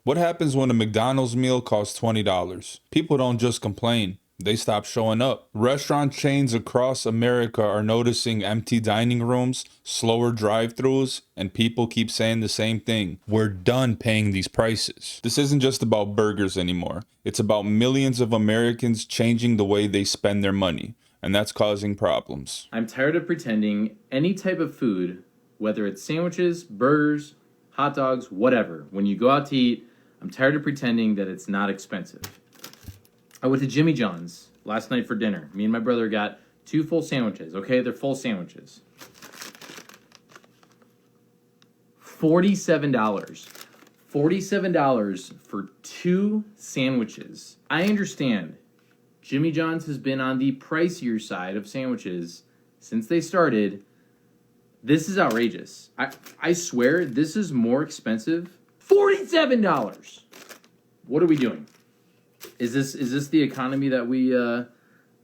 What happens when a McDonald's meal costs $20? People don't just complain. They stop showing up. Restaurant chains across America are noticing empty dining rooms, slower drive-thrus, and people keep saying the same thing. We're done paying these prices. This isn't just about burgers anymore. It's about millions of Americans changing the way they spend their money, and that's causing problems. I'm tired of pretending any type of food, whether it's sandwiches, burgers, hot dogs, whatever, when you go out to eat, I'm tired of pretending that it's not expensive. I went to Jimmy John's last night for dinner. Me and my brother got 2 full sandwiches. Okay, they're full sandwiches. $47. $47 for 2 sandwiches. I understand Jimmy John's has been on the pricier side of sandwiches since they started. This is outrageous. I swear this is more expensive. $47. What are we doing? Is this the economy that we were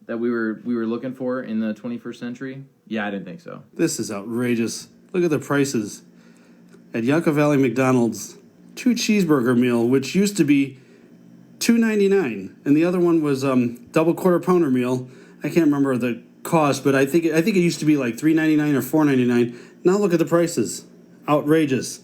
looking for in the 21st century? Yeah, I didn't think so. This is outrageous. Look at the prices. At Yucca Valley McDonald's, 2 cheeseburger meal, which used to be $2.99, and the other one was double quarter pounder meal. I can't remember the cost, but I think it used to be like $3.99 or $4.99. Now look at the prices. Outrageous.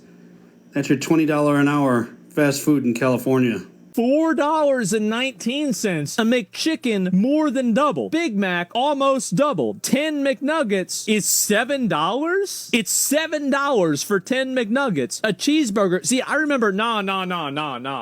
That's your $20 an hour fast food in California. $4.19. A McChicken more than double. Big Mac almost double. 10 McNuggets is $7? It's $7 for 10 McNuggets. A cheeseburger. See, I remember, nah.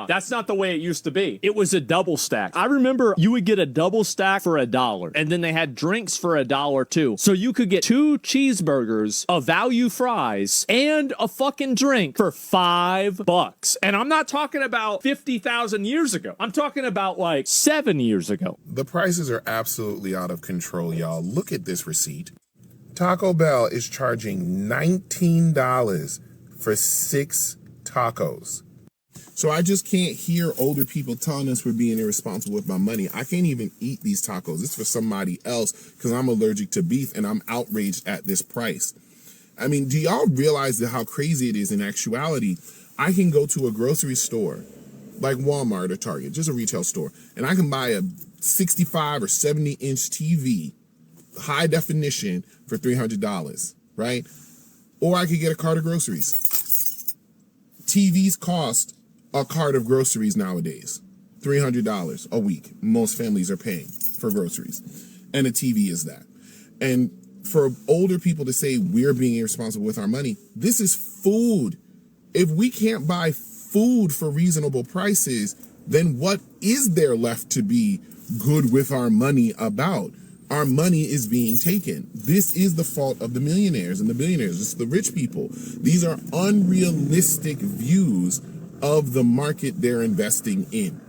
That's not the way it used to be. It was a double stack. I remember you would get a double stack for $1, and then they had drinks for $1 too. So you could get 2 cheeseburgers, a value fries, and a fucking drink for $5. And I'm not talking about 50,000 years ago. I'm talking about like 7 years ago. The prices are absolutely out of control, y'all. Look at this receipt. Taco Bell is charging $19 for 6 tacos. So I just can't hear older people telling us we're being irresponsible with my money. I can't even eat these tacos. It's for somebody else because I'm allergic to beef and I'm outraged at this price. I mean, do y'all realize how crazy it is in actuality? I can go to a grocery store like Walmart or Target, just a retail store, and I can buy a 65 or 70 inch TV, high definition, for $300, right? Or I could get a cart of groceries. TVs cost a cart of groceries nowadays, $300 a week. Most families are paying for groceries, and a TV is that. And for older people to say we're being irresponsible with our money, this is food. If we can't buy food for reasonable prices, then what is there left to be good with our money about? Our money is being taken. This is the fault of the millionaires and the billionaires. It's the rich people. These are unrealistic views of the market they're investing in.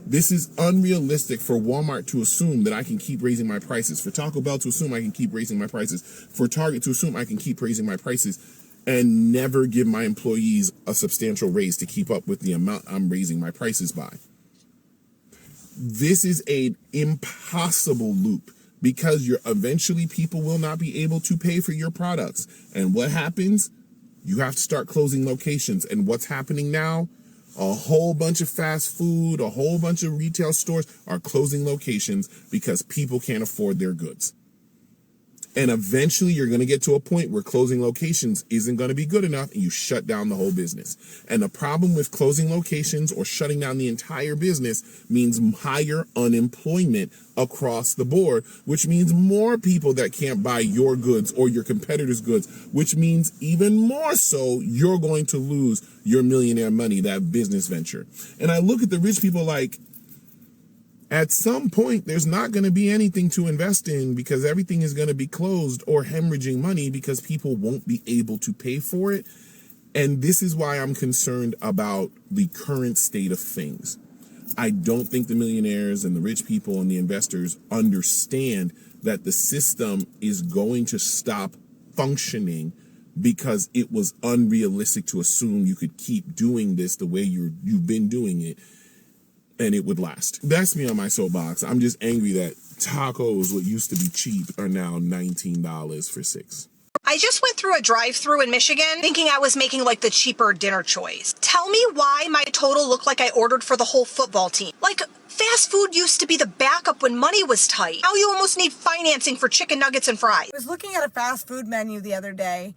This is unrealistic for Walmart to assume that I can keep raising my prices, for Taco Bell to assume I can keep raising my prices, for Target to assume I can keep raising my prices, and never give my employees a substantial raise to keep up with the amount I'm raising my prices by. This is an impossible loop because eventually people will not be able to pay for your products. And what happens? You have to start closing locations. And what's happening now? A whole bunch of fast food, a whole bunch of retail stores are closing locations because people can't afford their goods. And eventually you're going to get to a point where closing locations isn't going to be good enough and you shut down the whole business. And the problem with closing locations or shutting down the entire business means higher unemployment across the board, which means more people that can't buy your goods or your competitors' goods, which means even more so you're going to lose your millionaire money, that business venture. And I look at the rich people like, at some point, there's not going to be anything to invest in because everything is going to be closed or hemorrhaging money because people won't be able to pay for it. And this is why I'm concerned about the current state of things. I don't think the millionaires and the rich people and the investors understand that the system is going to stop functioning because it was unrealistic to assume you could keep doing this the way you've been doing it. And it would last. That's me on my soapbox. I'm just angry that tacos, what used to be cheap, are now $19 for 6. I I just went through a drive-thru in Michigan thinking I was making like the cheaper dinner choice. Tell me why my total looked like I ordered for the whole football team. Like, fast food used to be the backup when money was tight. Now you almost need financing for chicken nuggets and fries. I was looking at a fast food menu the other day.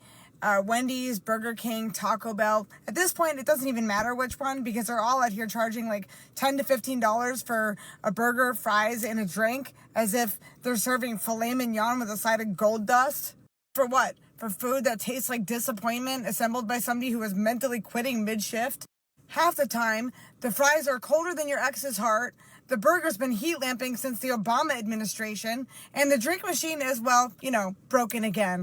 Wendy's, Burger King, Taco Bell. At this point, it doesn't even matter which one because they're all out here charging like $10 to $15 for a burger, fries, and a drink, as if they're serving filet mignon with a side of gold dust. For what? For food that tastes like disappointment assembled by somebody who is mentally quitting mid-shift? Half the time, the fries are colder than your ex's heart, the burger's been heat lamping since the Obama administration, and the drink machine is, well, broken again.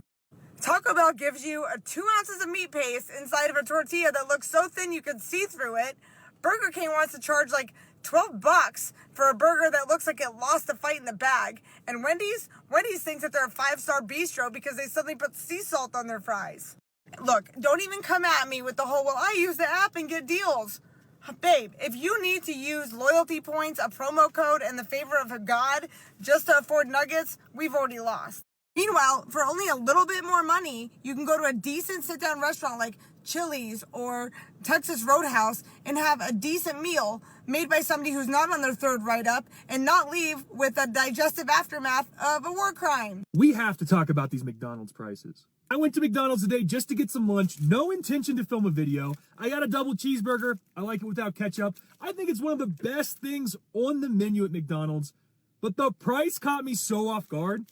Taco Bell gives you 2 ounces of meat paste inside of a tortilla that looks so thin you can see through it. Burger King wants to charge like $12 for a burger that looks like it lost a fight in the bag. And Wendy's thinks that they're a 5-star bistro because they suddenly put sea salt on their fries. Look, don't even come at me with the whole, well, I use the app and get deals. Babe, if you need to use loyalty points, a promo code, and the favor of a god just to afford nuggets, we've already lost. Meanwhile, for only a little bit more money, you can go to a decent sit-down restaurant like Chili's or Texas Roadhouse and have a decent meal made by somebody who's not on their third write-up and not leave with a digestive aftermath of a war crime. We have to talk about these McDonald's prices. I went to McDonald's today just to get some lunch, no intention to film a video. I got a double cheeseburger. I like it without ketchup. I think it's one of the best things on the menu at McDonald's, but the price caught me so off guard.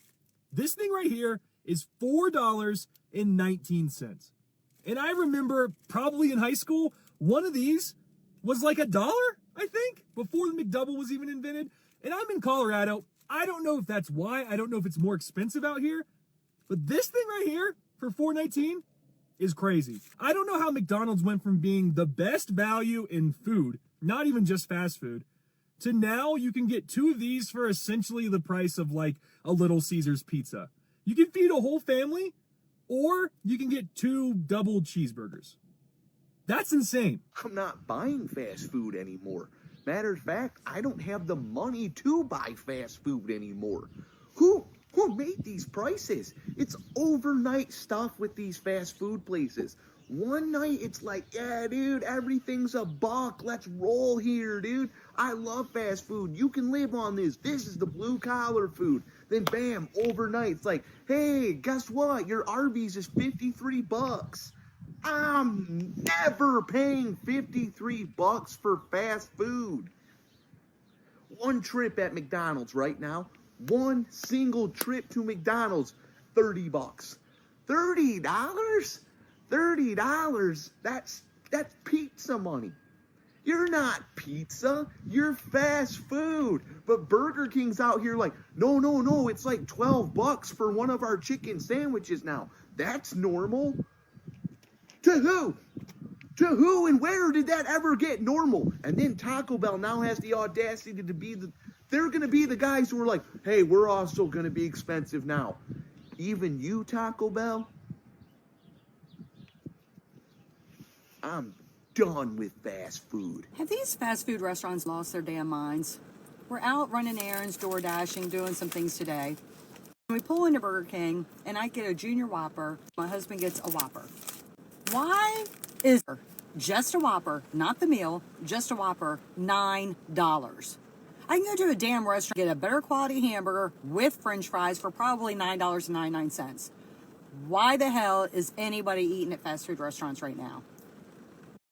This thing right here is $4.19. And I remember probably in high school, one of these was like $1, I think, before the McDouble was even invented. And I'm in Colorado. I don't know if that's why. I don't know if it's more expensive out here. But this thing right here for $4.19 is crazy. I don't know how McDonald's went from being the best value in food, not even just fast food, to now you can get 2 of these for essentially the price of like a Little Caesars pizza. You can feed a whole family, or you can get 2 double cheeseburgers. That's insane. I'm not buying fast food anymore. Matter of fact, I don't have the money to buy fast food anymore. Who made these prices? It's overnight stuff with these fast food places. One night it's like, yeah, dude, everything's $1. Let's roll here, dude. I love fast food. You can live on this. This is the blue collar food. Then bam, overnight it's like, hey, guess what? Your Arby's is $53. I'm never paying $53 for fast food. One trip at McDonald's right now, one single trip to McDonald's, $30. $30? $30, that's pizza money. You're not pizza, you're fast food. But Burger King's out here like, no, it's like $12 for one of our chicken sandwiches now. That's normal. To who? To who and where did that ever get normal? And then Taco Bell now has the audacity to be they're gonna be the guys who are like, hey, we're also gonna be expensive now. Even you, Taco Bell? I'm done with fast food. Have these fast food restaurants lost their damn minds? We're out running errands, door dashing, doing some things today. We pull into Burger King and I get a Junior Whopper. My husband gets a Whopper. Why is just a Whopper, not the meal, just a Whopper, $9? I can go to a damn restaurant, get a better quality hamburger with French fries for probably $9.99. Why the hell is anybody eating at fast food restaurants right now?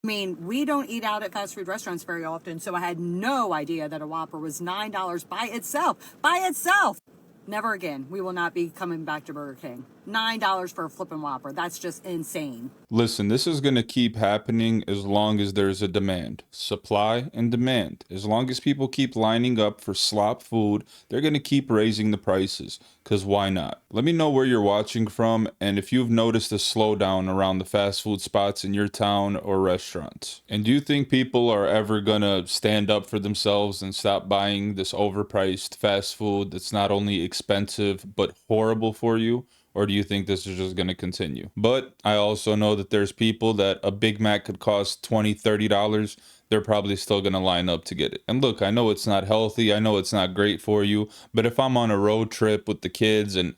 I mean, we don't eat out at fast food restaurants very often, so I had no idea that a Whopper was $9 by itself. By itself! Never again. We will not be coming back to Burger King. $9 for a flippin' Whopper. That's just insane. Listen, this is going to keep happening as long as there's a demand. Supply and demand. As long as people keep lining up for slop food, they're going to keep raising the prices. Because why not? Let me know where you're watching from and if you've noticed a slowdown around the fast food spots in your town or restaurants. And do you think people are ever going to stand up for themselves and stop buying this overpriced fast food that's not only expensive but horrible for you? Or do you think this is just going to continue? But I also know that there's people that a Big Mac could cost $20, $30. They're probably still going to line up to get it. And look, I know it's not healthy. I know it's not great for you. But if I'm on a road trip with the kids and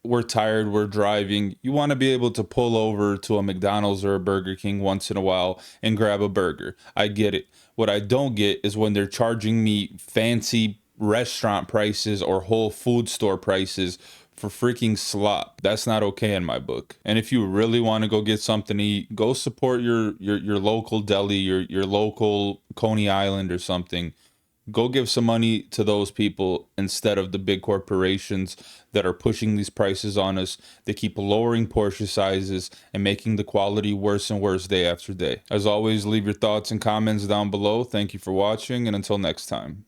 we're tired, we're driving. You want to be able to pull over to a McDonald's or a Burger King once in a while and grab a burger. I get it. What I don't get is when they're charging me fancy restaurant prices or whole food store prices for freaking slop. That's not okay in my book. And if you really want to go get something to eat, go support your local deli, your local Coney Island or something. Go give some money to those people instead of the big corporations that are pushing these prices on us. They keep lowering portion sizes and making the quality worse and worse day after day. As always, leave your thoughts and comments down below. Thank you for watching, and until next time.